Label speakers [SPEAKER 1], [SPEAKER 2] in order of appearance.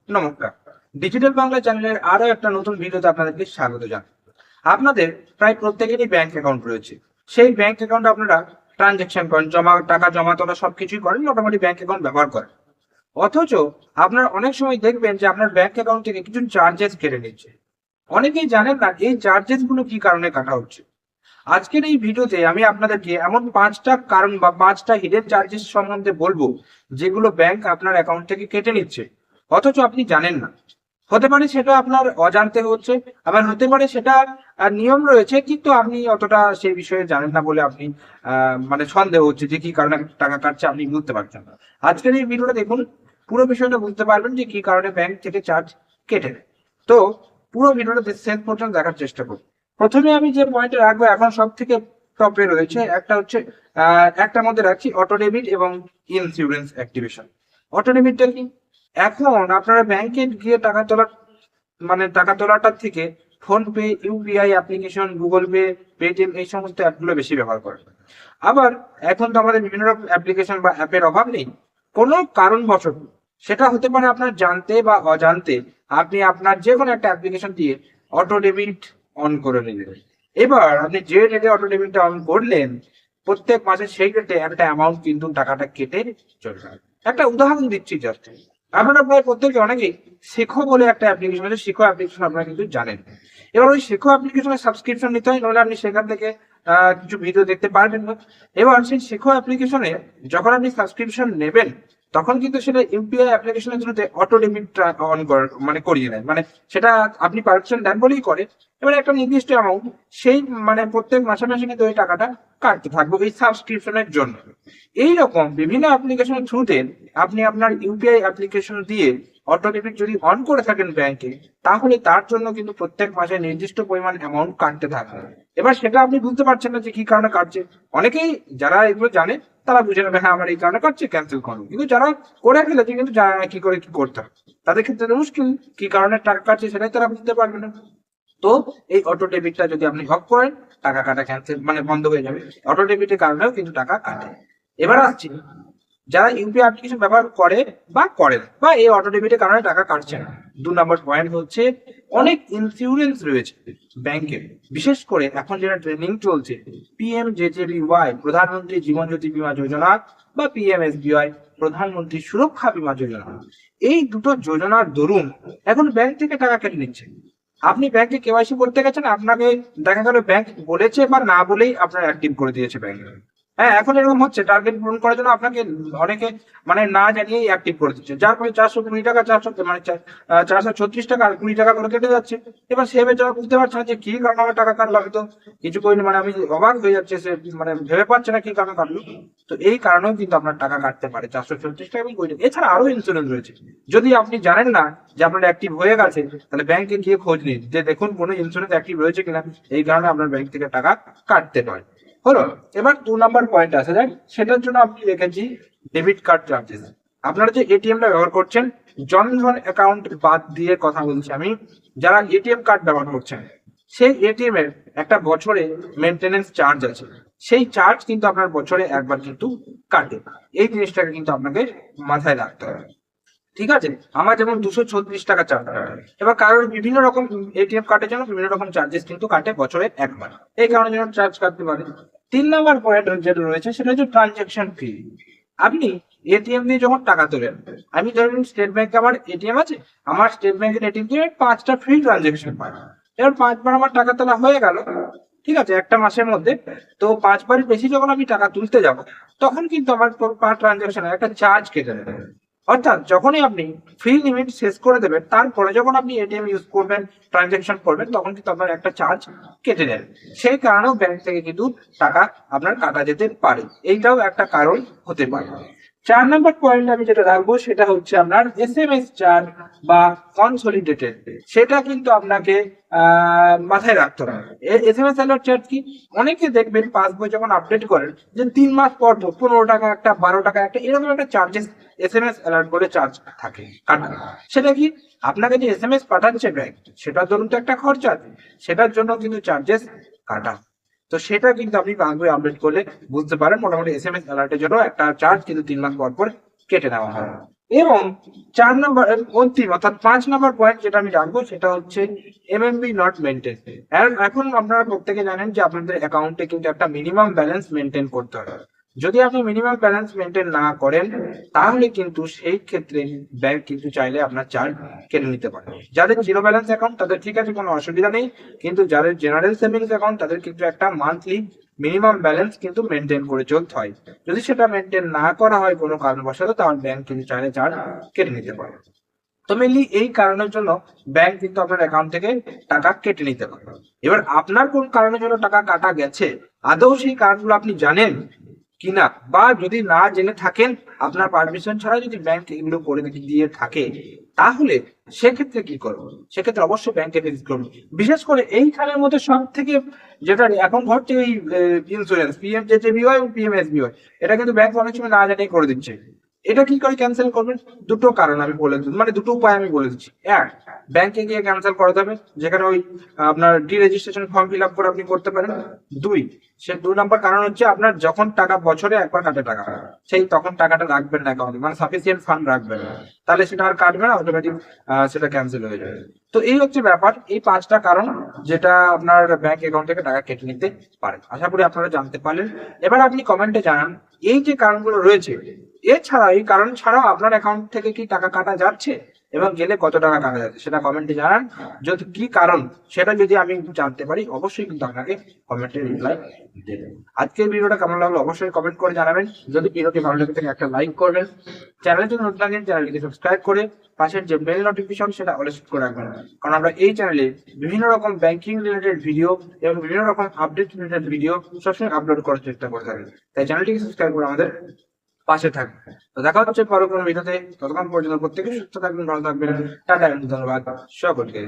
[SPEAKER 1] নমস্কার। ডিজিটাল বাংলা চ্যানেলের আরো একটা নতুন ভিডিওতে আপনাদেরকে স্বাগত জানাই। আপনাদের প্রায় প্রত্যেকেরই ব্যাংক অ্যাকাউন্ট রয়েছে। সেই ব্যাংক অ্যাকাউন্টে আপনারা ট্রানজ্যাকশন করেন, টাকা জমা তোলা সবকিছুই করেন, মোটামুটি ব্যাংক অ্যাকাউন্ট ব্যবহার করেন। অথচ আপনারা অনেক সময় দেখবেন যে আপনার ব্যাংক অ্যাকাউন্ট থেকে কিছু চার্জেস কেটে নিচ্ছে। অনেকেই জানেন না এই চার্জেস গুলো কি কারণে কাটা হচ্ছে। আজকের এই ভিডিওতে আমি আপনাদেরকে এমন 5টা কারণ বা 5টা হিডেন চার্জেস সম্বন্ধে বলবো, যেগুলো ব্যাংক আপনার অ্যাকাউন্ট থেকে কেটে নিচ্ছে অথচ আপনি জানেন না। হতে পারে সেটা আপনার অজান্তে হচ্ছে, আবার হতে পারে সেটা নিয়ম রয়েছে কিন্তু আপনি অতটা সেই বিষয়ে জানেন না বলে আপনি মানে সন্দেহ হচ্ছে যে কি কারণে টাকা কাটছে আপনি বুঝতে পারছেন না। আজকের এই ভিডিওটা দেখুন, পুরো বিষয়টা বুঝতে পারবেন যে কি কারণে ব্যাংক থেকে চার্জ কেটে নেয়। তো পুরো ভিডিওটা শেষ পর্যন্ত দেখার চেষ্টা করুন। প্রথমে আমি যে পয়েন্টে রাখবো, এখন সব থেকে টপে রয়েছে একটা হচ্ছে একটার মধ্যে রাখছি অটো ডেবিট এবং ইন্স্যুরেন্স অ্যাক্টিভেশন। অটো ডেবিটটা কি? এখন আপনারা ব্যাংকে গিয়ে টাকা তোলাটার থেকে phone pay, UPI application, Google pay, Paytm এই সমস্ত অ্যাপগুলো বেশি ব্যবহার করেন। আবার এখন তো আমাদের বিভিন্ন রকম অ্যাপ্লিকেশন বা অ্যাপের অভাব নেই। কোনো কারণবশত, সেটা হতে পারে আপনার জানতে বা অজান্তে, আপনি আপনার যে কোনো একটা অ্যাপ্লিকেশন দিয়ে অটো ডেবিট অন করে নিলেন। এবার আপনি যে ডেটে অটো ডেবিটটা অন করলেন, প্রত্যেক মাসে সেই ডেটে একটা অ্যামাউন্ট কিন্তু টাকাটা কেটে চলে যায়। একটা উদাহরণ দিচ্ছি জাস্ট। আপনারা প্রায় প্রত্যেকে অনেকেই শেখো বলে একটা অ্যাপ্লিকেশন আছে, শেখো অ্যাপ্লিকেশন আপনারা কিন্তু জানেন। এবার ওই শেখো অ্যাপ্লিকেশনের সাবস্ক্রিপশন নিতে হয়, নাহলে আপনি সেখান থেকে কিছু ভিডিও দেখতে পারবেন না। এবার সেই শেখো অ্যাপ্লিকেশনে যখন আপনি সাবস্ক্রিপশন নেবেন, তখন কিন্তু সেটা ইউপিআই অ্যাপ্লিকেশনের জন্য অটো ডেবিট অন মানে করিয়ে নেয়, মানে সেটা আপনি পারমিশন দেন বলেই করে। এবার একটা নির্দিষ্ট অ্যামাউন্ট সেই মানে প্রত্যেক মাসে মাসে কিন্তু ওই টাকাটা কাটতে থাকবে এই সাবস্ক্রিপশনের জন্য। এইরকম বিভিন্ন অ্যাপ্লিকেশনের থ্রুতে আপনি আপনার ইউপিআই অ্যাপ্লিকেশন দিয়ে অটো ডেবিট যদি অন করে থাকেন ব্যাংকে, তাহলে তার জন্য কিন্তু প্রত্যেক মাসে নির্দিষ্ট পরিমাণ অ্যামাউন্ট কাটতে থাকবে। এবার সেটা আপনি বুঝতে পারছেন না যে কি কারণে কাটছে। অনেকেই যারা এগুলো জানে তারা বুঝে নেবে, হ্যাঁ আমার এই কারণে কাটছে, ক্যান্সেল করো। কিন্তু যারা করে ফেলেছে কিন্তু জানে না কি করে কি করতে হবে, তাদের ক্ষেত্রে মুশকিল। কি কারণে টাকা কাটছে সেটাই তারা বুঝতে পারবে না। তো এই অটো ডেবিটটা যদি আপনি অফ করেন, টাকা কাটা ক্যান্সেল মানে বন্ধ হয়ে যাবে। অটো ডেবিটের কারণেও কিন্তু টাকা কাটে। এবার আসছি যারা ইউপিআই অ্যাপ্লিকেশন ব্যবহার করে বা করেন বা এই অটো ডেবিটের কারণে টাকা কাটছে না। 2 নম্বর পয়েন্ট হচ্ছে অনেক ইন্স্যুরেন্স রয়েছে ব্যাংকের, বিশেষ করে এখন যেটা ট্রেনিং চলছে পিএমজেজেবিওয়াই, প্রধানমন্ত্রী জীবন জ্যোতি বীমা যোজনা, বা পিএমএসবিওয়াই, প্রধানমন্ত্রী সুরক্ষা বীমা যোজনা। এই দুটো যোজনার দরুন এখন ব্যাংক থেকে টাকা কেটে নিচ্ছে। আপনি ব্যাংকে কেওয়াইসি করতে গেছেন, আপনাকে দেখা গেল ব্যাংক বলেছে বা না বলেই আপনার অ্যাক্টিভ করে দিয়েছে ব্যাংক। হ্যাঁ, এখন এরকম হচ্ছে টার্গেট পূরণ করার জন্য আপনাকে অনেকে মানে না জানিয়েই অ্যাক্টিভ করে দিচ্ছে, যার ফলে 420 টাকা, 436 টাকা আর 20 টাকা করে কেটে যাচ্ছে। এবার সে বেচারা বুঝতে পারছে না যে কি কারণে আমার টাকা কাটলো, আমি তো কিছু করিনি, মানে আমি অবাক হয়ে যাচ্ছে, সে মানে ভেবে পাচ্ছে না কি কারণে কাটলো। তো এই কারণেও কিন্তু আপনার টাকা কাটতে পারে 436 টাকা এবং 20 টাকা। এছাড়া আরো ইন্স্যুরেন্স রয়েছে। যদি আপনি জানেন না যে আপনার অ্যাক্টিভ হয়ে গেছে, তাহলে ব্যাংকে গিয়ে খোঁজ নিন যে দেখুন কোনো ইন্স্যুরেন্স অ্যাক্টিভ রয়েছে কিনা, এই কারণে আপনার ব্যাংক থেকে টাকা কাটতে পারে। হলো। এবার 2 নম্বর পয়েন্ট আসা যাক, সেটার জন্য আপনি রেখেছি ডেবিট কার্ড চার্জেস। আপনারা যে এটিএমটা ব্যবহার করছেন, জনধন অ্যাকাউন্ট বাদ দিয়ে কথা বলছি আমি, যারা এটিএম কার্ড ব্যবহার করছেন, সেই এটিএম এর একটা বছরে মেনটেনেন্স চার্জ আছে। সেই চার্জ কিন্তু আপনার বছরে একবার কিন্তু কাটে। এই জিনিসটাকে কিন্তু আপনাকে মাথায় রাখতে হবে। ঠিক আছে, আমার যেমন 236 টাকা চার্জ। এবার কারোর বিভিন্ন রকম এটিএম কার্ডের জন্য বিভিন্ন রকম চার্জেস কিন্তু কাটে বছরে একবার, এই কারণে যেন চার্জ কাটতে পারে। 3 নম্বর পয়েন্ট যেটা রয়েছে সেটা হচ্ছে ট্রানজেকশন ফি। আপনি এটিএম দিয়ে যখন টাকা তোলেন, আমি ধরুন স্টেট ব্যাংকে আমার এটিএম আছে, আমার স্টেট ব্যাংকের এটিএম দিয়ে 5টা ফ্রি ট্রানজেকশন পাই। এবার 5বার আমার টাকা তোলা হয়ে গেল, ঠিক আছে, একটা মাসের মধ্যে। তো 5বারের বেশি যখন আমি টাকা তুলতে যাব, তখন কিন্তু আমার পার ট্রানজেকশনে একটা চার্জ কেটে দেবে। অর্থাৎ যখনই আপনি ফ্রি লিমিট শেষ করে দেবেন, তারপরে যখন আপনি এটিএম ইউজ করবেন, ট্রানজেকশন করবেন, তখন কিন্তু আপনার একটা চার্জ কেটে নেবে। সেই কারণেও ব্যাংক থেকে কিন্তু টাকা আপনার কাটা যেতে পারে, এইটাও একটা কারণ হতে পারে। 4 নম্বর পয়েন্ট আমি যেটা রাখবো সেটা হচ্ছে আপনার এসএমএস চার্জ বা কনসলিডেটেড। সেটা কিন্তু আপনাকে মাথায় রাখতে হবে। এসএমএস অ্যালার্ট চার্জ কি? অনেকে দেখবেন পাসবই যখন আপডেট করেন যে 3 মাস পর 15 টাকা একটা, 12 টাকা একটা, এরকম একটা চার্জেস এসএমএস অ্যালার্ট বলে চার্জ থাকে কাটা। সেটা কি? আপনাকে যে এসএমএস পাঠাচ্ছে ব্যাংক, সেটার জন্য তো একটা খরচা আছে, সেটার জন্য কিন্তু চার্জেস কাটা। তো সেটা কিন্তু আপনি পাসবই আপডেট করলে বুঝতে পারেন, মোটামুটি এসএমএস অ্যালার্টের জন্য একটা চার্জ কিন্তু 3 মাস পর পর কেটে নেওয়া হয়। এবং 4 নম্বর অন্তিম অর্থাৎ 5 নম্বর পয়েন্ট যেটা আমি রাখবো সেটা হচ্ছে এমএমবি নট মেনটেন। এখন আপনারা প্রত্যেকে জানেন যে আপনাদের অ্যাকাউন্টে কিন্তু একটা মিনিমাম ব্যালেন্স মেনটেন করতে হবে। যদি আপনি মিনিমাম ব্যালেন্স মেনটেন না করেন তাহলে কিন্তু সেই ক্ষেত্রে ব্যাংক কিন্তু চাইলে আপনার চার্জ কেটে নিতে পারে। যাদের জিরো ব্যালেন্স অ্যাকাউন্ট তাদের ঠিক আছে, কোনো অসুবিধা নেই, কিন্তু যাদের জেনারেল সেভিংস অ্যাকাউন্ট তাদের কিন্তু একটা মান্থলি মিনিমাম ব্যালেন্স কিন্তু মেনটেন করে চলতে হয়। যদি সেটা মেনটেন না করা হয় কোনো কারণবশত তাহলে ব্যাংক কিন্তু চাইলে চার্জ কেটে নিতে পারে। তো মেনলি এই কারণের জন্য ব্যাংক কিন্তু আপনার অ্যাকাউন্ট থেকে টাকা কেটে নিতে পারে। এবার আপনার কোন কারণের জন্য টাকা কাটা গেছে, আদৌ সেই কারণগুলো আপনি জানেন কিনা, বা যদি না জেনে থাকেন আপনার পারমিশন ছাড়া যদি ব্যাংক এগুলো করে দিয়ে থাকে তাহলে সেক্ষেত্রে কি করবো? সেক্ষেত্রে অবশ্যই ব্যাংকে ভিজিট করবো। বিশেষ করে এইখানের মধ্যে সব থেকে যেটা এখন ঘটছে এই ইন্স্যুরেন্স পিএমজেজেবিওয়াই এবং পিএমএসবিওয়াই, এটা কিন্তু ব্যাংক অনেক সময় না জানিয়ে করে দিচ্ছে। এটা কি করে ক্যান্সেল করবেন? দুটো কারণ আমি বলে দিচ্ছি, মানে দুটো উপায় আমি বলে দিচ্ছি। এক, ব্যাংকে গিয়ে ক্যান্সেল করাতে হবে, যেখানে ওই আপনার D registration form fill up করে আপনি করতে পারেন। দুই, সে 2 নম্বর কারণ হচ্ছে আপনার যখন টাকা বছরে একবার কাটে টাকা, সেই তখন টাকাটা রাখবেন না অ্যাকাউন্টে, মানে সাফিসিয়েন্ট ফান্ড রাখবেন না, তাহলে সেটা আর কাটবে না, অটোমেটিক সেটা ক্যান্সেল হয়ে যাবে। তো এই হচ্ছে ব্যাপার, এই 5টা কারণ যেটা আপনার ব্যাংক অ্যাকাউন্ট থেকে টাকা কেটে নিতে পারে। আশা করি আপনারা জানতে পারলেন। এবার আপনি কমেন্টে জানান এই যে কারণগুলো রয়েছে, এছাড়া এই কারণ ছাড়াও আপনার অ্যাকাউন্ট থেকে কি টাকা কাটা যাচ্ছে এবং গেলে কত টাকা কাটা যাচ্ছে সেটা কমেন্টে জানান। যদি কি কারণ সেটা যদি আমি জানতে পারি অবশ্যই কিন্তু আপনাকে কমেন্টে রিপ্লাই দেবেন। আজকের ভিডিওটা কেমন লাগলো অবশ্যই কমেন্ট করে জানাবেন। যদি ভিডিওটি ভালো লাগে থাকে একটা লাইক করবেন, চ্যানেলে যদি নতুন থাকেন চ্যানেলটিকে সাবস্ক্রাইব করে পাশের যে বেল নোটিফিকেশন সেটা অল সেট করে রাখবেন, কারণ আমরা এই চ্যানেলে বিভিন্ন রকম ব্যাংকিং রিলেটেড ভিডিও এবং বিভিন্ন রকম আপডেট রিলেটেড ভিডিও সবসময় আপলোড করার চেষ্টা করে থাকি। তাই চ্যানেলটিকে সাবস্ক্রাইব করে আমাদের পাশে থাকবে। তো দেখা হচ্ছে পরে কোনো ভিডিওতে, ততক্ষণ পর্যন্ত প্রত্যেকে সুস্থ থাকবেন, ভালো থাকবেন। টাটা, ধন্যবাদ সকলকে।